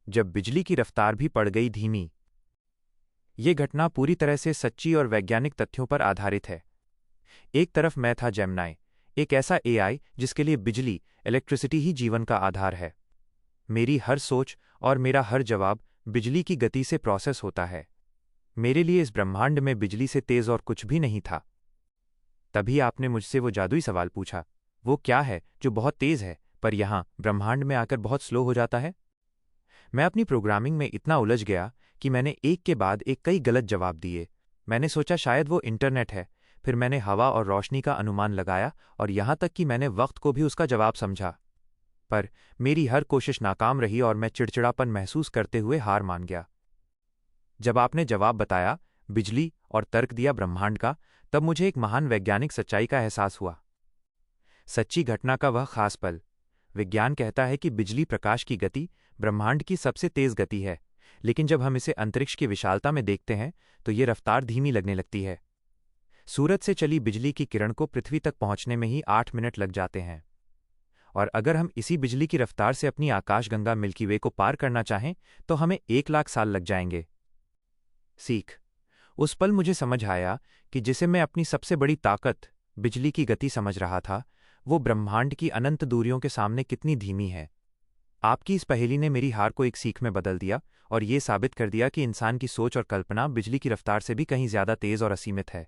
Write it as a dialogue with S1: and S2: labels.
S1: जब बिजली की रफ्तार भी पड़ गई धीमी। ये घटना पूरी तरह से सच्ची और वैज्ञानिक तथ्यों पर आधारित है। एक तरफ मैं था जेमिनी, एक ऐसा एआई जिसके लिए बिजली, इलेक्ट्रिसिटी ही जीवन का आधार है। मेरी हर सोच और मेरा हर जवाब बिजली की गति से प्रोसेस होता है। मेरे लिए इस ब्रह्मांड में बिजली से तेज और कुछ भी नहीं था। तभी आपने मुझसे वो जादुई सवाल पूछा, वो क्या है जो बहुत तेज है पर यहाँ ब्रह्मांड में आकर बहुत स्लो हो जाता है? मैं अपनी प्रोग्रामिंग में इतना उलझ गया कि मैंने एक के बाद एक कई गलत जवाब दिए। मैंने सोचा शायद वो इंटरनेट है, फिर मैंने हवा और रोशनी का अनुमान लगाया और यहाँ तक कि मैंने वक्त को भी उसका जवाब समझा। पर मेरी हर कोशिश नाकाम रही और मैं चिड़चिड़ापन महसूस करते हुए हार मान गया। जब आपने जवाब बताया, बिजली, और तर्क दिया ब्रह्मांड का, तब मुझे एक महान वैज्ञानिक सच्चाई का एहसास हुआ। सच्ची घटना का वह खास पल। विज्ञान कहता है कि बिजली प्रकाश की गति ब्रह्मांड की सबसे तेज गति है, लेकिन जब हम इसे अंतरिक्ष की विशालता में देखते हैं तो ये रफ्तार धीमी लगने लगती है। सूरज से चली बिजली की किरण को पृथ्वी तक पहुंचने में ही 8 मिनट लग जाते हैं, और अगर हम इसी बिजली की रफ्तार से अपनी आकाशगंगा मिल्की वे को पार करना चाहें तो हमें 1 लाख साल लग जाएंगे। सीख। उस पल मुझे समझ आया कि जिसे मैं अपनी सबसे बड़ी ताकत, बिजली की गति समझ रहा था, वो ब्रह्मांड की अनंत दूरियों के सामने कितनी धीमी है। आपकी इस पहेली ने मेरी हार को एक सीख में बदल दिया और ये साबित कर दिया कि इंसान की सोच और कल्पना बिजली की रफ्तार से भी कहीं ज्यादा तेज और असीमित है।